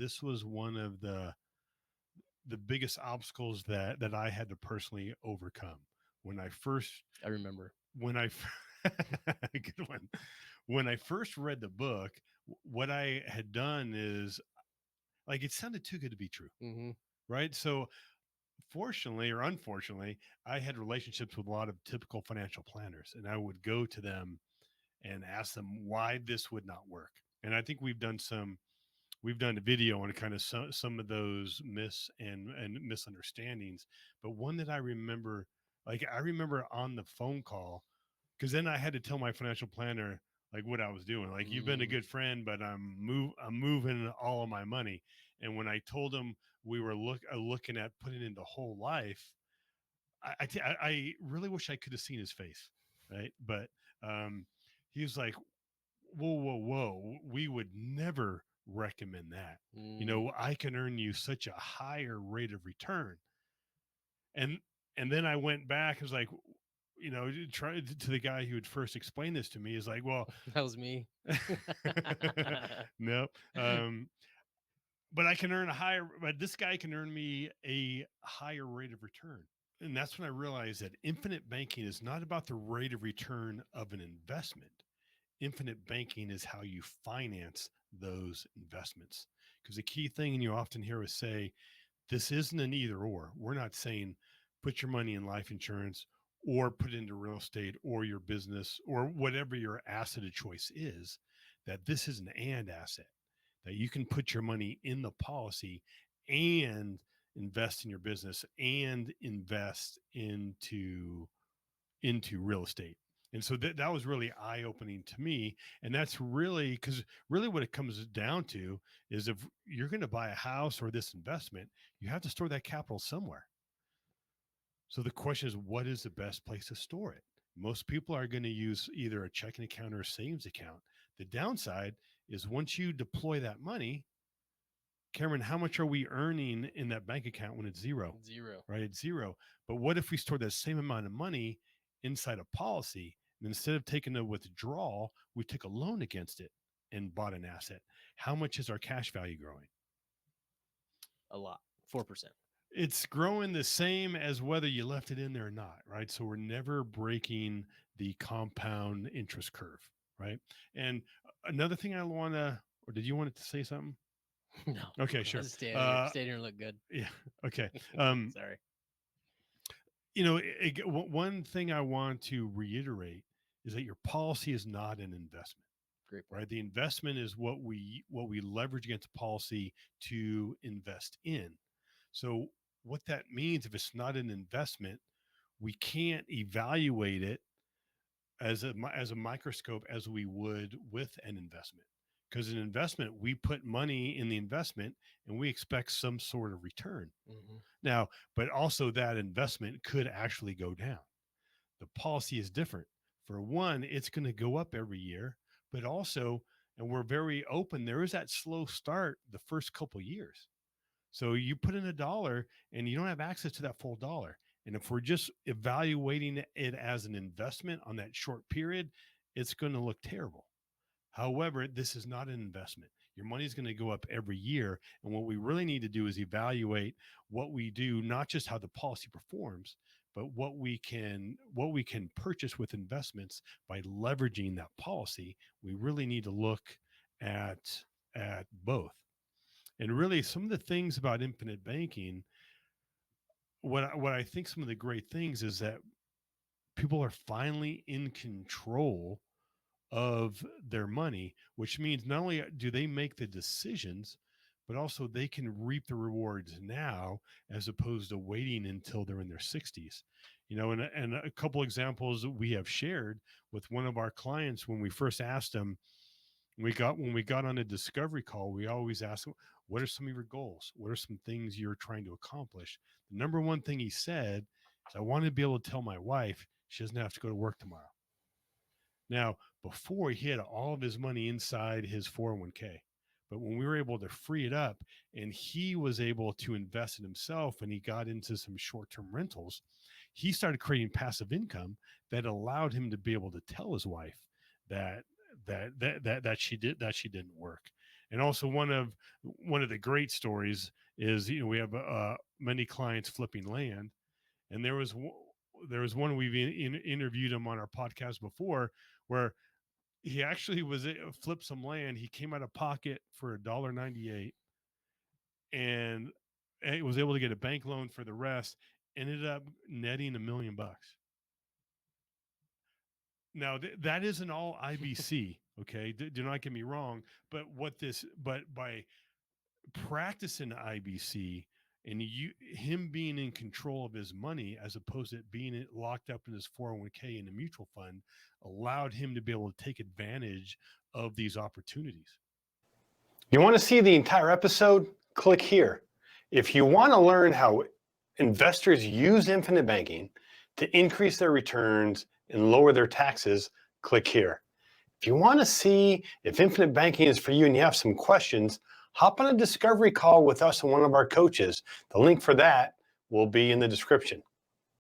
this was one of the biggest obstacles that I had to personally overcome when I first I remember. when I good one. When I first read the book, what I had done is like it sounded too good to be true, Mm-hmm. right? So fortunately or unfortunately, I had relationships with a lot of typical financial planners, and I would go to them and ask them why this would not work. And I think we've done a video on kind of some of those and misunderstandings. But one that I remember, like I remember on the phone call, because then I had to tell my financial planner like what I was doing. Like, you've been a Mm. good friend, but I'm moving all of my money. And when I told him we were looking at putting into whole life, I really wish I could have seen his face, right? But um, he was like, whoa, whoa, whoa, we would never recommend that. You Mm. know, I can earn you such a higher rate of return. And then I went back, I was like, you know, try to the guy who had first explained this to me is like, well, That was me. no, but I can earn but this guy can earn me a higher rate of return. And that's when I realized that infinite banking is not about the rate of return of an investment. Infinite banking is how you finance those investments. Because the key thing, and you often hear us say, this isn't an either or. We're not saying put your money in life insurance or put it into real estate or your business or whatever your asset of choice is, that this is an and asset, that you can put your money in the policy and invest in your business and invest into real estate. And so that was really eye opening to me. And that's really because really what it comes down to is if you're going to buy a house or this investment, you have to store that capital somewhere. So the question is, what is the best place to store it? Most people are going to use either a checking account or a savings account. The downside is once you deploy that money, Cameron, how much are we earning in that bank account when it's zero? Zero. Right? It's zero. But what if we store that same amount of money inside a policy? And instead of taking a withdrawal, we took a loan against it and bought an asset. How much is our cash value growing? A lot. 4%. It's growing the same as whether you left it in there or not, right? So we're never breaking the compound interest curve, right? And another thing I want to, or did you want to say something? No. Okay, I sure. just stay here and look good. Yeah. Okay. Sorry. You know, one thing I want to reiterate is that your policy is not an investment, Great point. right? The investment is what we leverage against policy to invest in. So what that means, if it's not an investment, we can't evaluate it as a microscope as we would with an investment. Because an investment, we put money in the investment and we expect some sort of return. Mm-hmm. Now, but also that investment could actually go down. The policy is different. For one, it's going to go up every year, but also, and we're very open, there is that slow start the first couple of years. So you put in $1 and you don't have access to that full dollar. And if we're just evaluating it as an investment on that short period, it's going to look terrible. However, this is not an investment. Your money is going to go up every year. And what we really need to do is evaluate what we do, not just how the policy performs, but what we can purchase with investments by leveraging that policy. We really need to look at both. And really some of the things about infinite banking, what I think some of the great things is that people are finally in control of their money, which means not only do they make the decisions, but also they can reap the rewards now as opposed to waiting until they're in their 60s. You know, and a couple examples that we have shared with one of our clients when we first asked them, when we got on a discovery call, we always ask, what are some of your goals? What are some things you're trying to accomplish? The number one thing he said is, I want to be able to tell my wife she doesn't have to go to work tomorrow. Now, before he had all of his money inside his 401k, but when we were able to free it up and he was able to invest in himself and he got into some short-term rentals, he started creating passive income that allowed him to be able to tell his wife that she didn't work. And also one of the great stories is, we have many clients flipping land, and there was one we've interviewed him on our podcast before, where he actually flipped some land. He came out of pocket for $1.98, and he was able to get a bank loan for the rest. Ended up netting $1 million. Now that isn't all IBC. Okay, do not get me wrong, but by practicing IBC and him being in control of his money as opposed to it being locked up in his 401k in a mutual fund allowed him to be able to take advantage of these opportunities. You want to see the entire episode? Click here. If you want to learn how investors use infinite banking to increase their returns and lower their taxes, click here. If you want to see if infinite banking is for you and you have some questions, hop on a discovery call with us and one of our coaches. The link for that will be in the description.